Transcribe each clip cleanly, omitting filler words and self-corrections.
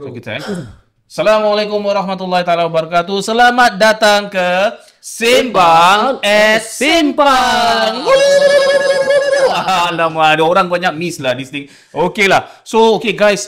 So kita Assalamualaikum warahmatullahi taala wabarakatuh. Selamat datang ke Sembang Simpang. Alamak, ada orang banyak miss lah this thing. Okay lah. So okay guys,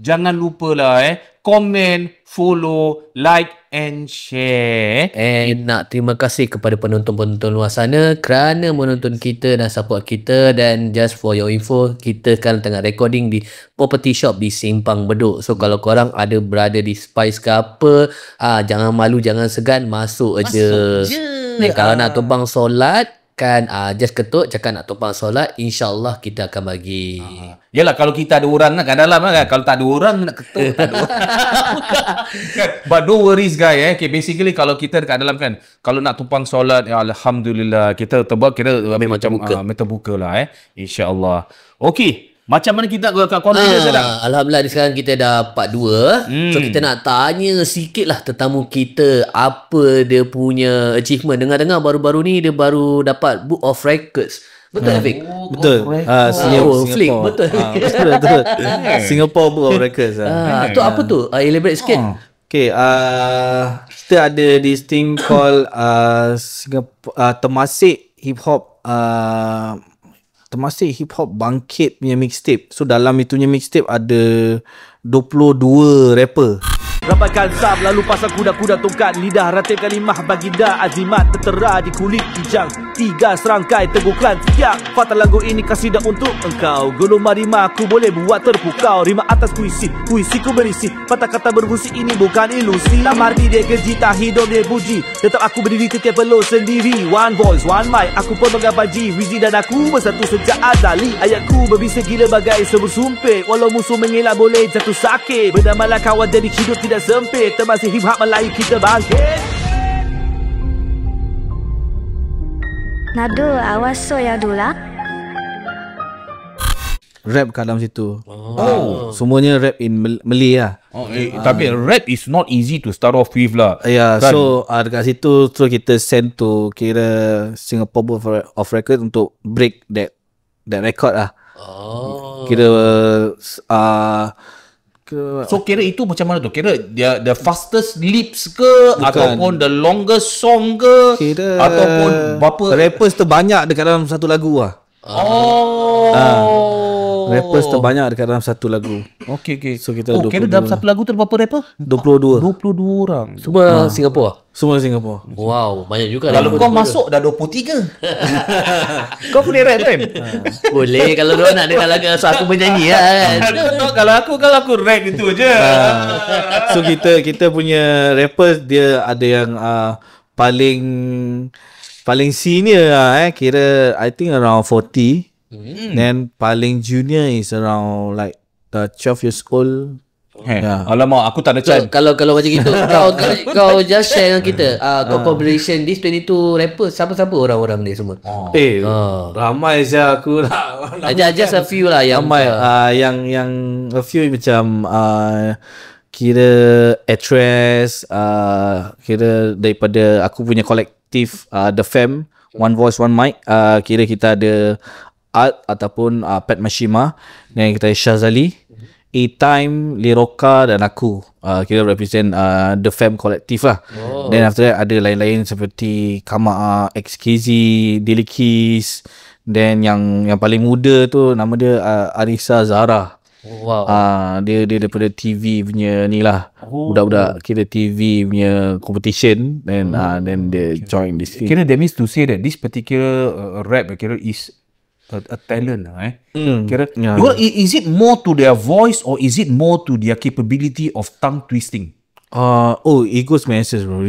jangan lupa lah komen, follow, like and share. And nak terima kasih kepada penonton-penonton luar sana kerana menonton kita dan support kita. Dan just for your info, kita sekarang tengah recording di property shop di Simpang Bedok. So kalau korang ada berada di Spice ke apa, jangan malu, jangan segan, masuk je. Kalau nak tumpang solat kan, just ketuk cakap nak tumpang solat, insyaAllah kita akan bagi. Yalah, kalau kita ada orang kan kat dalam kan. Kalau tak ada orang nak ketuk, tak ada orang. But don't worries guys. Okay, basically kalau kita dekat dalam kan, kalau nak tumpang solat, ya Alhamdulillah, kita tebak kira macam terbuka lah InsyaAllah. Okay, macam mana kita kat confidence sekarang? Alhamdulillah sekarang kita dah part 2. So kita nak tanya sikit lah tetamu kita, apa dia punya achievement. Dengar-dengar baru-baru ni dia baru dapat Book of Records. Betul Afiq? Betul. Singapore. Betul. Betul. Singapore Book of Records. Tu apa tu? Elaborate sikit. Okay, kita ada this thing called Singapore Temasek Hip Hop Temasek Hip Hop Bangkit punya mixtape. So dalam itunya mixtape ada 22 rapper. Rapatkan sab lalu pasang kuda-kuda tongkat, lidah ratib kalimah baginda azimat tertera di kulit kijang. 3 serangkai tegukan tiap fatal lagu ini kasidah untuk engkau. Gulung rima aku boleh buat terpukau, rima atas puisiku berisi patah kata berfungsi, ini bukan ilusi. Tak marti dia keji, tak hidup dia puji, tetap aku berdiri setiap perlu sendiri. One voice, one mic, aku pun mengabaji Wizi dan aku bersatu sejak azali. Ayatku berbisa gila bagai sebur sumpit, walau musuh mengelak boleh jatuh sakit. Berdamalah kawan jadi hidup tidak sempit, Temasek hip hop Melayu kita bangkit. Nado awas so ya dula. Rap kat dalam situ. Semuanya rap in Malay lah. Tapi rap is not easy to start off with lah. Kan? So dekat situ so kita send to kira Singapore Book of Records untuk break that record lah. Kira so kira itu macam mana tu? Kira dia the fastest lips ke? Bukan. Ataupun the longest song ke? Kira ataupun berapa rappers terbanyak dekat dalam satu lagu lah. Rappers terbanyak dekat dalam satu lagu. Okay. So kita kira dalam satu lagu tu berapa rapper? 22 orang. Semua Singapura? Semua Singapura. Wow, banyak juga. Kalau kau masuk dah 23. Kau boleh rap kan? Boleh kalau dia nak dengar lagu aku bernyanyi kan. Kalau aku rap itu je. So kita punya rappers dia ada yang paling senior lah kira I think around 40. Then paling junior is around like 12 years old. Alamak, aku tak ada chance. Kalau macam gitu kau just share dengan kita kau collaboration this 22 rapper, siapa-siapa orang-orang ni semua. Ramai saja aku lah. Just a few lah yang ramai. Yang a few macam kira actress, kira daripada aku punya kolektif The Fam, One Voice One Mic, kira kita ada Art ataupun Pat Mashima, dan kita ada Shazali, A-Time, Liroka dan aku. Kita represent The Fam kolektif lah. Then after that ada lain-lain seperti Kama, XKZ, Dilikis. Then yang paling muda tu nama dia Arisa Zahra. Dia daripada TV punya ni lah. Budak-budak kira TV punya competition. Then dia join this thing. Kira that means to say that this particular rap kira is a talent Kira is it more to their voice or is it more to their capability of tongue twisting? It goes messages bro.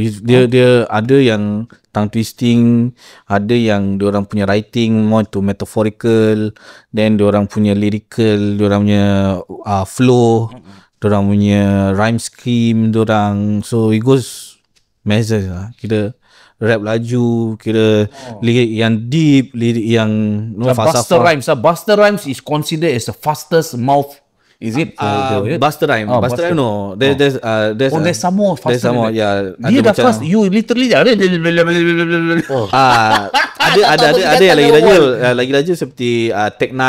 Dia ada yang tongue twisting, ada yang diorang punya writing more to metaphorical, then diorang punya lyrical, diorang punya flow, diorang punya rhyme scheme diorang. So it goes messages lah. Kira rap laju, kira lirik yang deep, lirik yang Buster Rhymes is considered as the fastest mouth. Is it? Buster Rhyme. Buster Rhyme no. There's some more faster. There's some more, yeah. Dia dah fast. You literally Ada yang lagi laju seperti Tech9,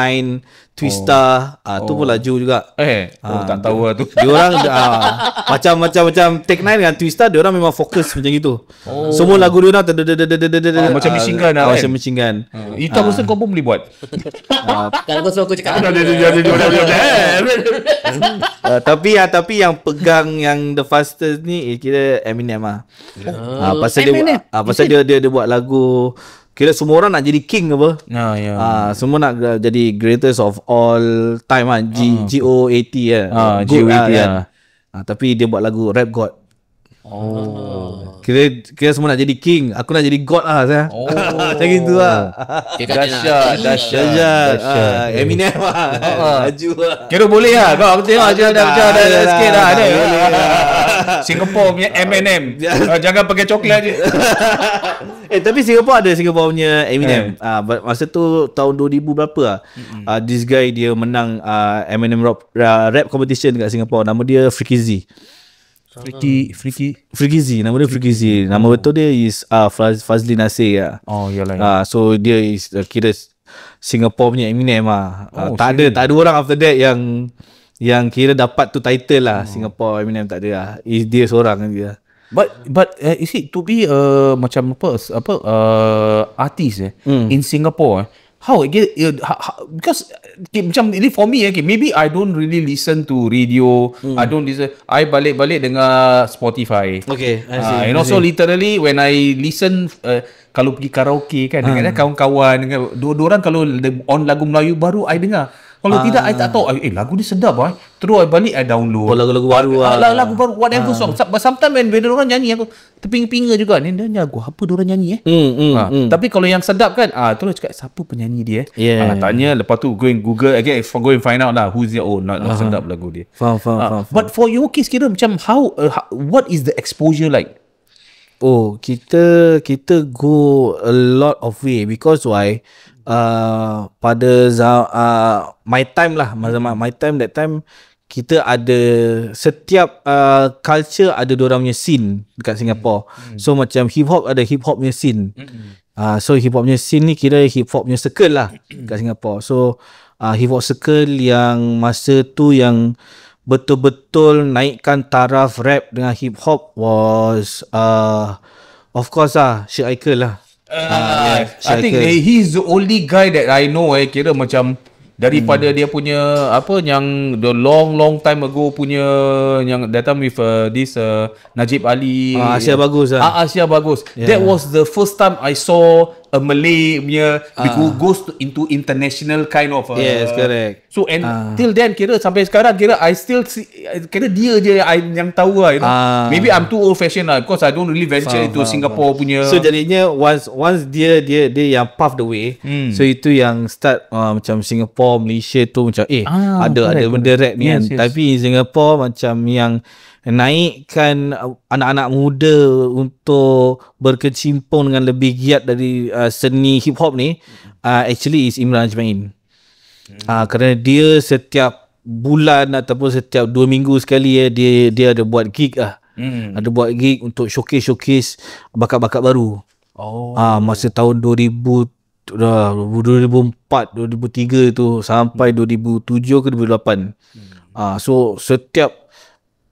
Twista, tu pun laju juga. Tak tahu lah tu. Diorang macam Tech9 dengan Twista, diorang memang fokus macam gitu. Semua lagu diorang macam machine gun lah kan? Macam machine gun. Itu aku rasa kau pun boleh buat. Kalau kau suruh aku cakap Tapi yang pegang yang the fastest ni kira Eminem lah. Pasal dia buat lagu, kira semua orang nak jadi king apa. Semua nak jadi greatest of all time lah. GOAT lah. GOAT lah. Tapi dia buat lagu Rap God. Kira semua nak jadi king, aku nak jadi god lah saya. Macam gitu lah. Dahsyat. Eminem lah. Laju lah. Kira boleh lah. Kau aku tengok je ada sikit lah. Ada. Singapore punya Eminem. Jangan pakai coklat je. Tapi Singapore punya Eminem. Masa tu tahun 2000 berapa lah. This guy dia menang Eminem rap competition dekat Singapore. Nama dia Freaky Z. Freaky Z. Nama dia Freaky Z. Nama betul dia is Fazli Nasir lah. Yalah. So dia is kira Singapore punya Eminem lah. Tak ada orang after that yang kira dapat tu title lah. Singapore Eminem tak ada lah. Dia seorang dia. But is it to be macam artist in Singapore how because macam ini for me maybe I don't really listen to radio. I don't listen. I balik dengar Spotify. Okay, I see. And also literally when I listen kalau pergi karaoke kan dengan kawan-kawan dengan dua orang kalau on lagu Melayu baru I dengar. Kalau tidak I tak tahu lagu ni sedap terus I balik I download lagu baru lagu baru whatever song. Sometimes when orang nyanyi aku terpinga-pinga juga ni dia lagu apa dia orang nyanyi tapi kalau yang sedap kan terus cakap siapa penyanyi dia tanya lepas tu go and Google again go and find out lah who's their own not sedap lagu dia. Faham. But for your case kira macam how what is the exposure like? Kita go a lot of way because why pada my time lah, my time that time kita ada setiap culture ada diorang punya scene dekat Singapore. So macam hip hop ada hip hop punya scene. So hip hop punya scene ni kira hip hop punya circle lah dekat Singapore. So hip hop circle yang masa tu yang betul-betul naikkan taraf rap dengan hip hop was of course Sheikh Aikal lah. I think he's the only guy that I know kira macam daripada dia punya apa yang the long time ago punya yang datang with this Najib Ali Asia Bagus Asia Bagus. That was the first time I saw a Malay punya goes into international kind of yes, correct. So till then kira sampai sekarang kira I still see, kira dia je yang tahu lah, you know. Maybe I'm too old fashioned lah because I don't really venture into Singapore punya. So jadinya once dia yang paved the way. So itu yang start macam Singapore, Malaysia tu macam ada benda rap ni kan. Tapi Singapore macam yang naikkan anak-anak muda untuk berkecimpung dengan lebih giat dari seni hip hop ni actually is Imran Ajmain. Kerana dia setiap bulan ataupun setiap 2 minggu sekali dia ada buat gig ada buat gig untuk showcase bakat-bakat baru. Masa tahun 2004 2003 tu sampai 2007 ke 2008. So setiap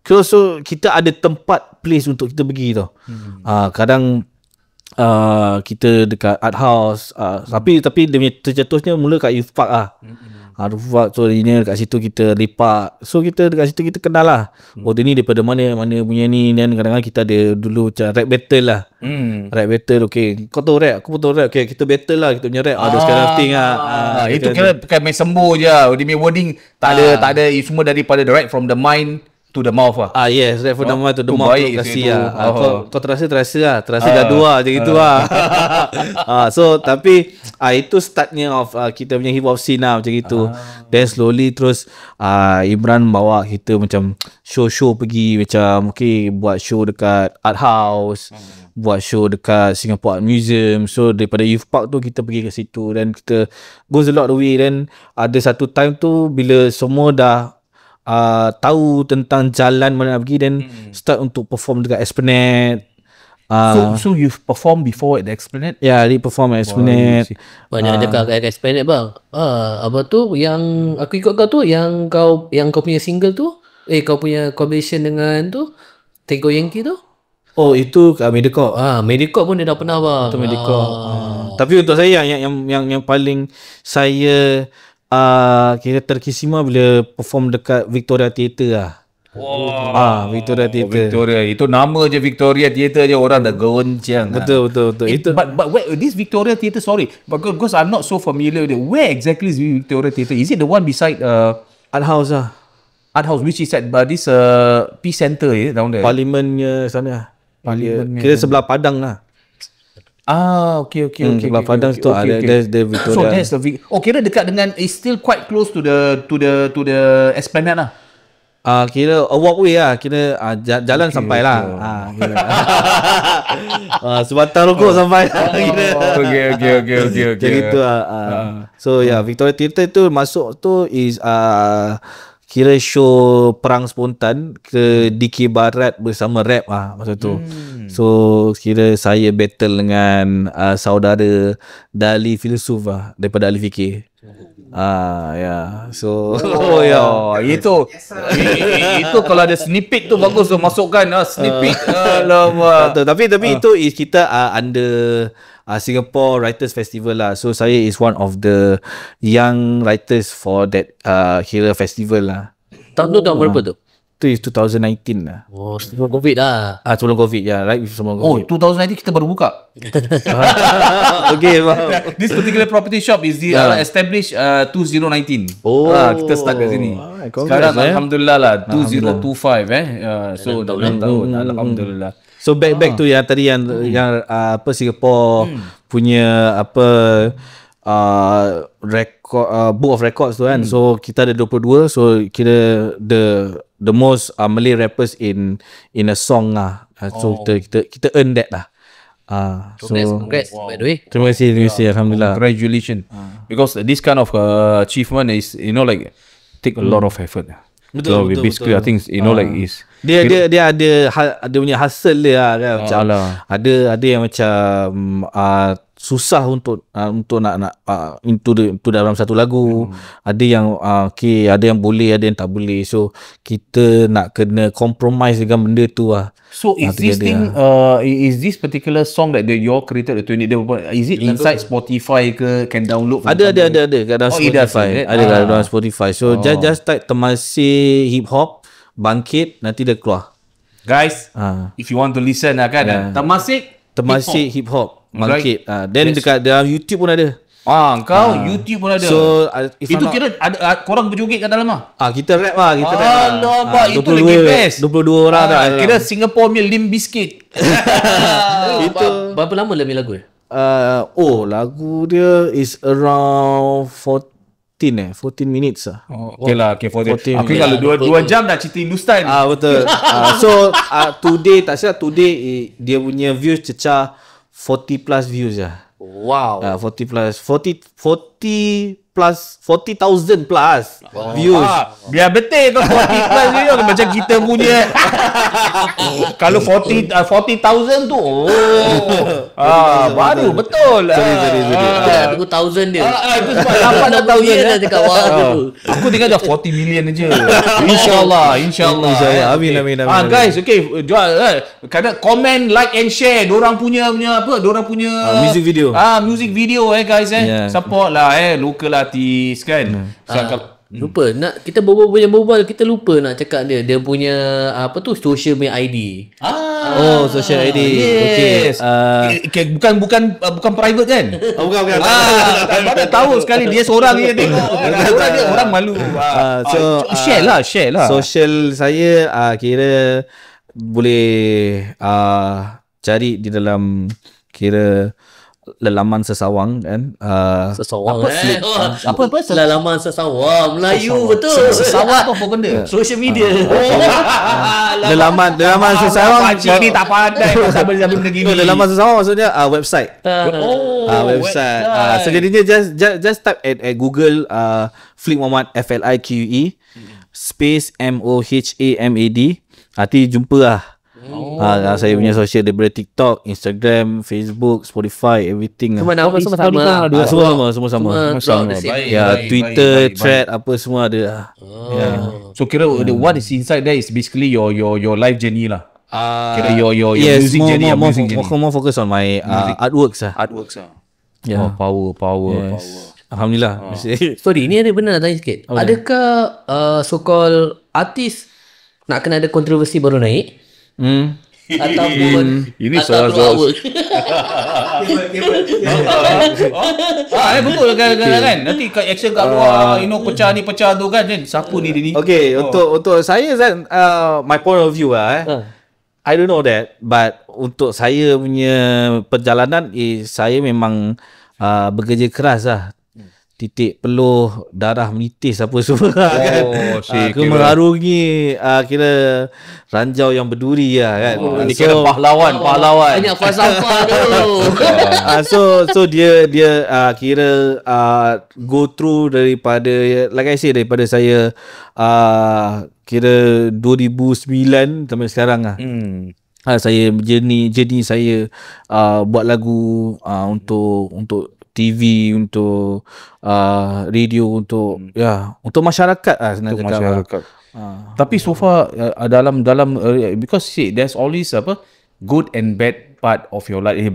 so kita ada tempat place untuk kita pergi tau. Kadang kita dekat art house, tapi dia punya tercetusnya mula kat Youth Park Youth Park. So ini dekat situ kita lepak. So kita dekat situ kita kenal lah. Dia ni daripada mana punya ni. Dan kadang-kadang kita ada dulu macam rap battle lah. Rap battle, okay, kau tahu rap, aku pun tahu rap, okay, kita battle lah, kita punya rap. Ada sekarang thing itu kira bukan main sembuh je. Dia punya wording tak ada semua daripada the right from the mind to the mouth yes, right from the mouth to the mouth. Kasih kau terasa gaduh macam gitu So tapi itu startnya of kita punya hip hop scene macam gitu. Then slowly terus Imran bawa kita macam show pergi macam okay, buat show dekat art house, buat show dekat Singapore Art Museum. So daripada Youth Park tu kita pergi ke situ dan kita goes a lot of way. Then ada satu time tu bila semua dah tahu tentang jalan mana nak pergi dan start untuk perform dekat Esplanade, So you've performed before at the Esplanade? Yeah, dia perform at Esplanade. Banyak cakap kat Esplanade bang. Apa tu yang aku ikut kau tu yang kau punya single tu, kau punya collaboration dengan tu Tego Yankee tu. Oh, itu kat Mediacorp. Mediacorp pun dia dah pernah bang. Itu Mediacorp. Tapi untuk saya yang paling saya kira terkesima bila perform dekat Victoria Theatre lah. Victoria Theatre. Victoria. Itu nama je Victoria Theatre je orang dah goncang. Betul. Itu But where this Victoria Theatre, sorry, because I'm not so familiar with it. Where exactly is Victoria Theatre? Is it the one beside Art House lah. Art House, which is at this Peace Centre down there? Parlimennya sana. Parlimen Kira sebelah Padang lah. Okay. Sebelah Padang tu ada Victoria. So that's the kira dekat dengan, is still quite close to the Esplanade lah. Kira a walkway lah. Kira jalan sampai lah. Kira. Sebatang rokok sampai lah. Okay. Macam gitu lah. So Victoria Theatre tu masuk tu is kira show perang spontan ke DK Barat bersama rap masa tu. So kira saya battle dengan saudara Dali Filsuf daripada Ali Fikir. So itu kalau ada snippet tu bagus tu masukkan snippet. Alamak. Tapi itu is kita under Singapore Writers Festival lah. So saya is one of the young writers for that kira festival lah. Tahun tu tahun berapa tu? Tu is 2019 lah. Sebelum COVID lah. Sebelum COVID right, sebelum COVID. 2019 kita baru buka. Okay, This particular property shop is established 2019. Kita start kat sini. Sekarang alhamdulillah lah 2025 so dah 6 tahun alhamdulillah. So back to yang tadi yang Singapore punya record book of records tu kan. So kita ada 22. So kira the most Malay rappers in a song lah. So kita earn that lah. Congrats by the way. Terima kasih alhamdulillah. Congratulations. Because this kind of achievement is like take a lot of effort. Betul. Basically I think like is dia ada punya hustle dia kan. Macam ada yang macam susah untuk nak into dalam satu lagu. Ada yang ada yang boleh, ada yang tak boleh. So kita nak kena compromise dengan benda tu lah. So is this particular song that you created is it inside Spotify ke, can download? Ada kat dalam Spotify. Ada kat dalam Spotify. So just type Temasek Hip Hop Bangkit, nanti dia keluar. Guys, if you want to listen kan, Temasek Hip Hop Bangkit. Then dekat dalam YouTube pun ada. YouTube pun ada. So itu kira ada korang berjoget kat dalam kita rap lah. Alamak, itu lagi best. 22 orang dah. Kira Singapore punya Limp Bizkit. Itu berapa lama lebih lagu dia? Lagu dia is around 14 minutes lah. Okay lah, 14. Aku kalau 2 jam dah cerita Hindustan. Betul. So today tak silap, today dia punya views cecah 40 plus views lah. Wow. 40,000 plus views. Biar betul tu 40 plus views macam kita punya. Kalau 40,000 tu baru betul. Tunggu 1,000 dia. Itu sebab dapat dah tahu dah cakap aku tinggal dah 40 million aja. InsyaAllah. Amin. Guys, okay, kadang komen, like and share dorang punya music video. Music video guys support lah local artist kan. Lupa nak kita berbual kita lupa nak cakap dia punya social media ID. Social ID. Yes. Okay. Bukan private kan? Bukan. Pada tahu sekali dia seorang je tengok. Orang malu. Share lah. Social saya kira boleh cari di dalam kira Lelaman Sesawang kan. Sesawang apa Lelaman Sesawang Melayu betul. Sesawang apa benda? Social media. Lelaman Sesawang. Pakcik ni tak pandai pasal benda gini. Lelaman Sesawang maksudnya website. Website. So jadinya just type at Google Flique Muhammad FLIQE space MOHAMAD. Nanti jumpa lah. Saya punya social daripada TikTok, Instagram, Facebook, Spotify, everything. Semua nama semua sama. Semua sama. Sama. Twitter, thread apa semua ada. So kira what is inside there is basically your life journey lah. Kira your yes, music journey, more focus on my artworks lah. artworks lah. Yeah. Power. Alhamdulillah. Sorry, ni ada benar nak tanya sikit. Adakah so-called artis nak kena ada kontroversi baru naik? Ataupun Ini atau soal betul kan. Nanti kat action kat luar, pecah ni pecah tu kan. Siapa ni dia ni? Okay, untuk saya my point of view I don't know that, but untuk saya punya perjalanan saya memang bekerja keras lah. Titik peluh, darah menitis apa semua kan. Aku mengarungi kira ranjau yang berduri lah kan. Ini kira pahlawan. Banyak falsafah tu. So dia kira go through daripada, like I say, daripada saya kira 2009 sampai sekarang lah. Saya journey saya buat lagu untuk TV, untuk radio, untuk masyarakat lah senang cakap. Masyarakat. Tapi so far dalam because see there's always good and bad part of your life in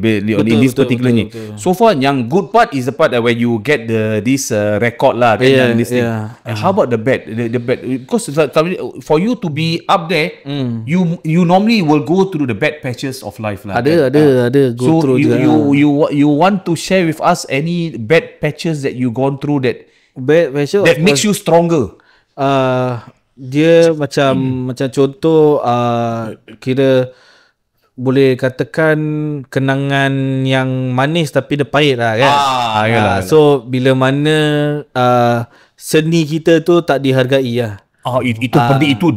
this particular ni. So far yang good part is the part where you get this record lah kan, this thing. How about the bad? The bad, because for you to be up there, you normally will go through the bad patches of life lah. Ada go so through you want to share with us any bad patches that you gone through that makes you stronger? Dia macam contoh kira boleh katakan kenangan yang manis tapi dia pahit lah kan. So bila mana seni kita tu tak dihargai lah. Itu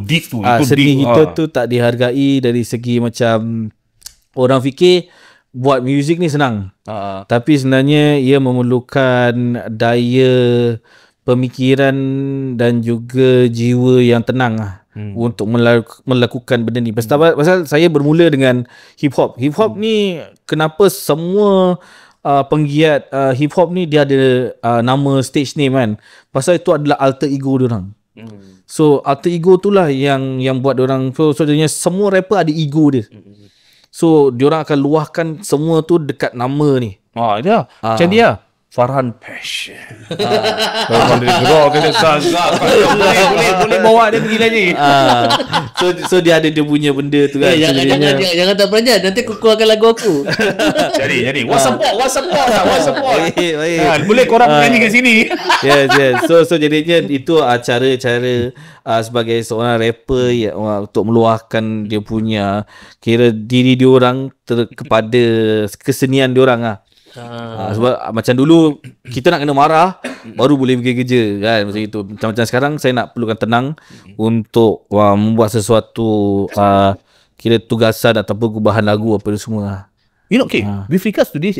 deep tu. Seni kita tu tak dihargai dari segi macam orang fikir buat muzik ni senang. Tapi sebenarnya ia memerlukan daya pemikiran dan juga jiwa yang tenang lah. Untuk melakukan benda ni. Pasal saya bermula dengan hip hop. Hip hop ni kenapa semua penggiat hip hop ni dia ada nama stage name kan. Pasal itu adalah alter ego diorang. So alter ego tu lah yang buat diorang. So jadinya semua rapper ada ego dia. So diorang akan luahkan semua tu dekat nama ni. Dia macam dia Farhan Passion. Boleh bawa dia pergi lagi. So dia ada dia punya benda tu kan. Jangan tak peranjat, nanti aku keluarkan lagu aku. Jadi what support. Baik. Boleh korang menyanyi kat sini. Yes. So jadinya itu cara-cara sebagai seorang rapper untuk meluahkan dia punya kira diri diorang kepada kesenian diorang lah. Sebab macam dulu kita nak kena marah baru boleh pergi kerja kan, macam itu. Macam sekarang saya nak perlukan tenang untuk membuat sesuatu kira tugasan ataupun bahan lagu apa semua. With regards to this,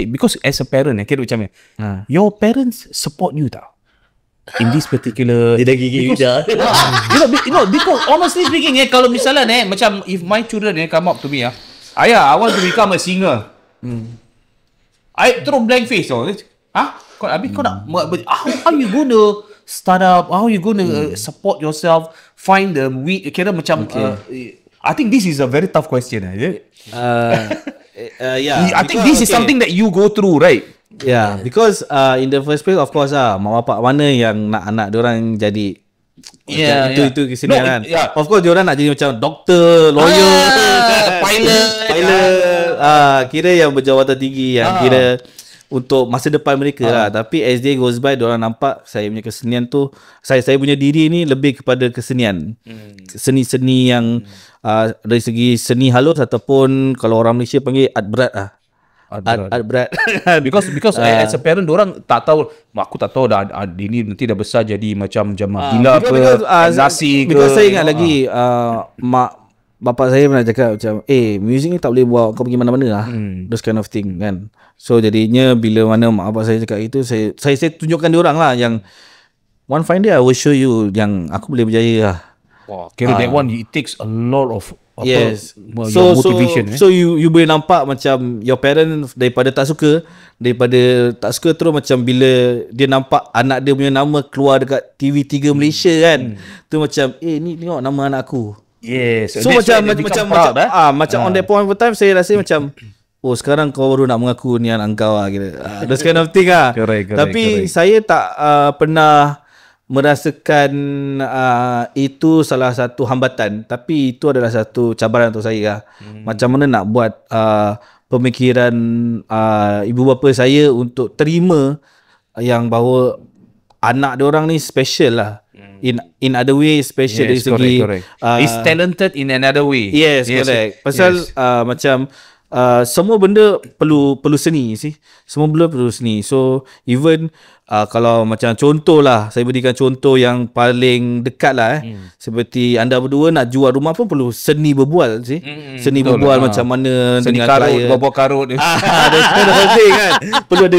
because as a parent kira macam your parents support you tak in this particular dia dah gigi because honestly speaking kalau misalnya macam if my children come up to me ayah, I want to become a singer. I throw blank face. Kau nak how you gonna start up? How you gonna support yourself? Find the kira macam I think this is a very tough question. I think this is something that you go through, right? Yeah, because in the first place of course mak bapak mana yang nak anak diorang jadi itu kesini kan. Of course diorang nak jadi macam doktor, lawyer, pilot. Kira yang berjawatan tinggi yang kira untuk masa depan mereka lah. Tapi as day goes by diorang nampak saya punya kesenian tu, saya punya diri ni lebih kepada kesenian. Seni-seni yang dari segi seni halus ataupun kalau orang Malaysia panggil art berat lah. Art berat. because as a parent diorang tak tahu, aku tak tahu dah ini nanti dah besar jadi macam jamaah gila nasi ke. Because saya ingat lagi bapak saya pernah cakap macam music ni tak boleh bawa kau pergi mana-mana lah. Those kind of thing kan. So jadinya bila mana mak bapak saya cakap itu, saya tunjukkan diorang lah yang one fine day I will show you yang aku boleh berjaya lah. Kira that one it takes a lot of Yes. your motivation. So you boleh nampak macam your parent daripada tak suka terus macam bila dia nampak anak dia punya nama keluar dekat TV3 Malaysia kan. Tu macam ni tengok nama anak aku. Yes. So macam on that point of time saya rasa macam sekarang kau baru nak mengaku ni anak kau lah kira. Those kind of thing lah. Correct, Tapi saya tak pernah merasakan itu salah satu hambatan, tapi itu adalah satu cabaran untuk saya lah. Macam mana nak buat pemikiran ibu bapa saya untuk terima yang bahawa anak dia orang ni special lah. In other way special dari segi is talented in another way. Yes, correct. Pasal macam semua benda perlu seni sih. Semua benda perlu seni. So even kalau macam contoh lah, saya berikan contoh yang paling dekat lah seperti anda berdua nak jual rumah pun perlu seni berbual sih. Seni berbual macam mana seni dengan karut, klien. buah karut. Ada kan. Perlu ada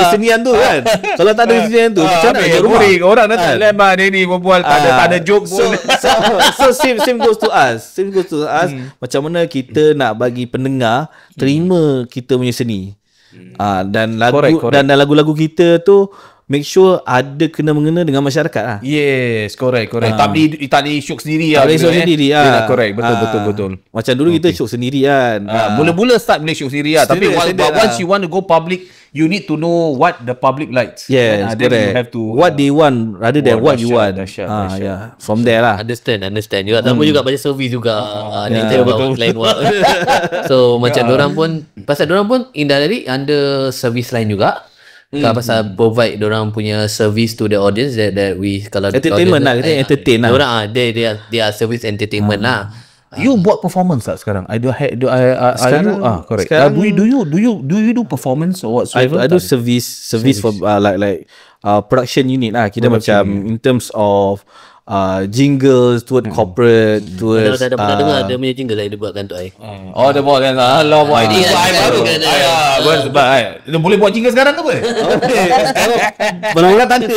kesenian tu kan. Kalau tak ada kesenian tu macam mana jual rumah? Orang datang lebar dia ni berbual tak ada joke pun. So same goes to us. Macam mana kita nak bagi pendengar terima kita punya seni. Dan lagu-lagu kita tu make sure ada kena-mengena dengan masyarakat lah. Yes, correct. Tak boleh syok sendiri lah. Tak boleh syok sendiri lah. Correct, betul. Macam dulu kita syok sendiri kan. Mula-mula start boleh syok sendiri lah. Tapi once you want to go public, you need to know what the public likes. Yes, correct. You have to what they want rather than what you want. Dahsyat. From there lah. Understand juga. Tambah juga banyak servis juga. Kita buat line work. So macam dorang pun, pasal dorang pun indirectly under service line juga. Pasal provide dorang punya service to the audience that we kalau entertainment lah, kita entertain lah. Dorang they are service entertainment lah. You buat performance tak sekarang? Sekarang, correct. Sekarang, do you do performance or whatsoever? I do service for like production unit lah. Kita macam in terms of jingles toward corporate, towards Dah pernah dengar dia punya jingle dia buatkan tu ai. Dia buat kan. Allah buat ini baru. Dia boleh buat jingle sekarang ke apa? Belum tak ada.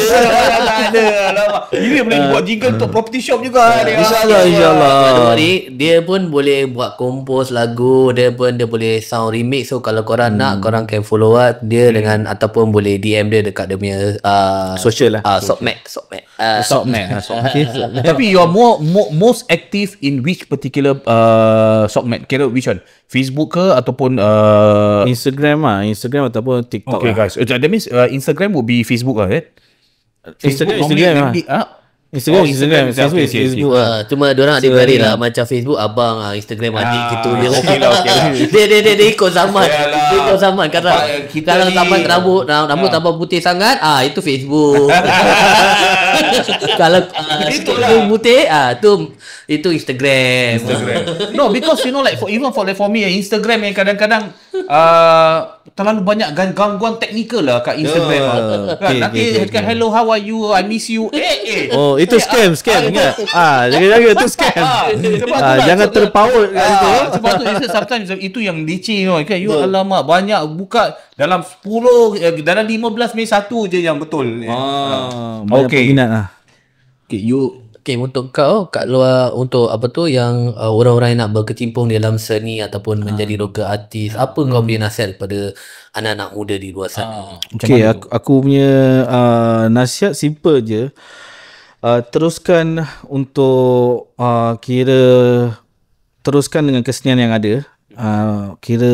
Ini boleh buat jingle untuk property shop juga. InsyaAllah. Dia pun boleh buat compose lagu, dia boleh sound remix. So kalau korang nak, korang can follow up dia dengan ataupun boleh DM dia dekat dia punya social lah. Sokmat. Tapi you are most active in which particular Sokmat? Kira which one? Facebook ke ataupun Instagram ataupun TikTok. Okay guys, that means Instagram would be Facebook lah, right? Instagram Instagram, Facebook. Cuma diorang adik-beradik lah. Macam Facebook abang, Instagram adik gitu je. Dia ikut zaman. Dia ikut zaman. Kalau zaman rambut tambah putih sangat, itu Facebook. Kalau putih, itu Instagram. No, because you know like for me Instagram yang kadang-kadang terlalu banyak gangguan teknikal lah kat Instagram. Nanti hello, how are you, I miss you. Itu scam ingat. Jaga-jaga tu scam. Jangan terpaut kat situ. Sebab tu sometimes itu yang leceh kan. You alamak banyak buka dalam 10 dalam 15 Mei satu je yang betul. Okay. Minat lah. Okay, untuk kau kat luar, untuk apa tu yang orang-orang yang nak berkecimpung dalam seni ataupun menjadi local artis, apa kau punya nasihat kepada anak-anak muda di luar sana? Okay, aku punya nasihat simple je. Teruskan untuk teruskan dengan kesenian yang ada. Kira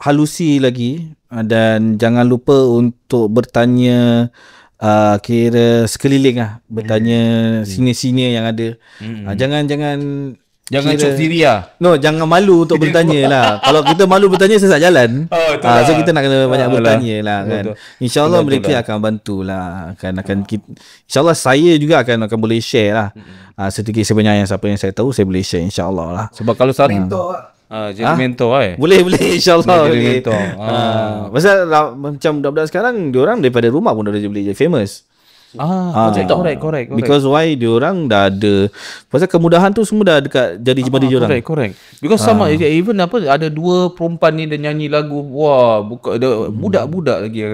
halusi lagi dan jangan lupa untuk bertanya kira sekeliling lah, bertanya senior-senior yang ada. Jangan cuk diri lah. No, jangan malu untuk bertanya lah. Kalau kita malu bertanya, sesat jalan. So kita nak kena banyak bertanya lah kan. InsyaAllah mereka akan bantu lah. InsyaAllah saya juga akan boleh share lah. Sedikit sebenarnya siapa yang saya tahu, saya boleh share insyaAllah lah. Sebab kalau jadi mentor Boleh insyaAllah. Jadi mentor. Pasal macam budak-budak sekarang, diorang daripada rumah pun dah boleh jadi famous. Correct. Because why diorang dah ada, pasal kemudahan tu semua dah dekat jadi jemari diorang. Correct. Because sama even ada dua perempuan ni dia nyanyi lagu, wah budak-budak lagi.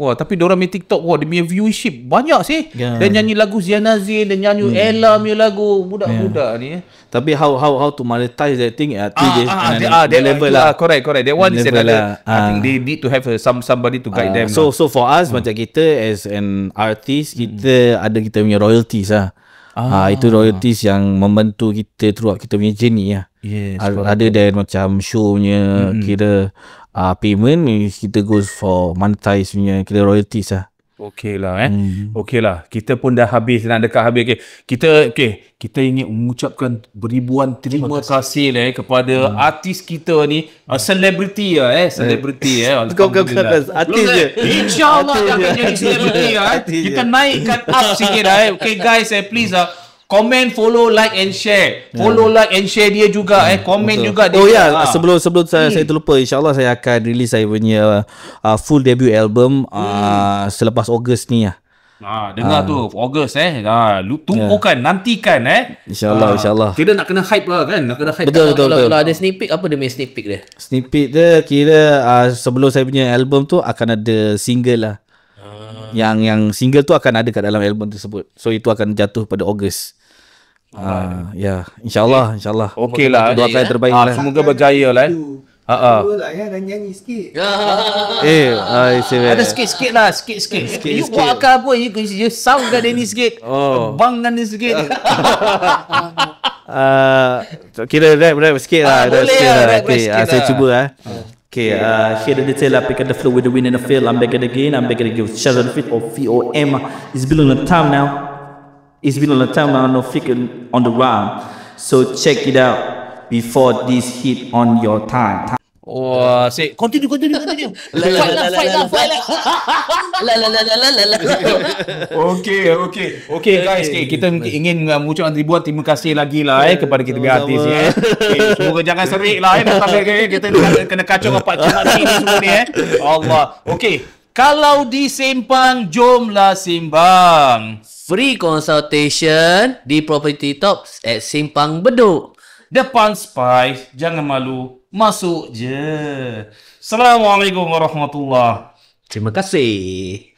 Wah, tapi diorang punya TikTok, wah, dia punya viewership banyak sih. Ya. Dia nyanyi lagu Ziana Zain, dia nyanyi Ella punya lagu. Budak-budak ni. Tapi how to monetize that thing They level lah. Correct. That one is Level another. lah. I think they need to have somebody to guide them. So for us macam kita as an artist, kita ada kita punya royalties lah. Itu royalties yang membantu kita throughout kita punya journey lah. Yes, Ada dan macam show punya kira payment, kita goes for monetize punya kira royalties lah. Okey lah Okey lah. Kita pun dah habis, nak dekat habis. Kita ingin mengucapkan beribuan terima kasih lah kepada artis kita ni, selebriti selebriti Kau artis je. InsyaAllah dia akan jadi selebriti Kita naikkan up sikit Okay guys, please comment, follow, like and share. Follow, like and share dia juga comment juga dia. Oh ya, sebelum saya terlupa, insyaAllah saya akan release saya punya full debut album selepas Ogos ni lah. Dengar tu Ogos tunggukan, nantikan InsyaAllah. Kita nak kena hype lah kan, nak kena hype. Betul. Kalau ada sneak peek, apa dia punya sneak peek dia? Sneak peek dia kira sebelum saya punya album tu akan ada single lah. Yang single tu akan ada kat dalam album tersebut. So itu akan jatuh pada Ogos. Ya, InsyaAllah. Okey lah, doakan yang terbaik lah. Semoga berjaya lah. lah ya, dan nyanyi sikit. Ada sikit lah. You buat apa? You sound kat ni sikit. Bangkan ni sikit. Kira rap sikit lah. Boleh rap Okay, sikit saya lah. cuba Okay, here the detail, I pick up the flow with the wind in the field. I'm back again. I'm back to give shout out the fit of VOM. It's been on the time now. No figure on the rhyme. So check it out before this hit on your time. Wah, say continue. Fight lah. Okay guys, kita ingin mengucapkan ribuan terima kasih lagi lah kepada kita punya artis ni. Semoga jangan serik lah kita kena kacau dengan Pak Cik Mak ni semua ni Allah. Okay, kalau di Sempang, jomlah sembang. Free consultation di Property Talks at Simpang Bedok. Depan Spice, jangan malu, masuk je. Assalamualaikum warahmatullahi. Terima kasih.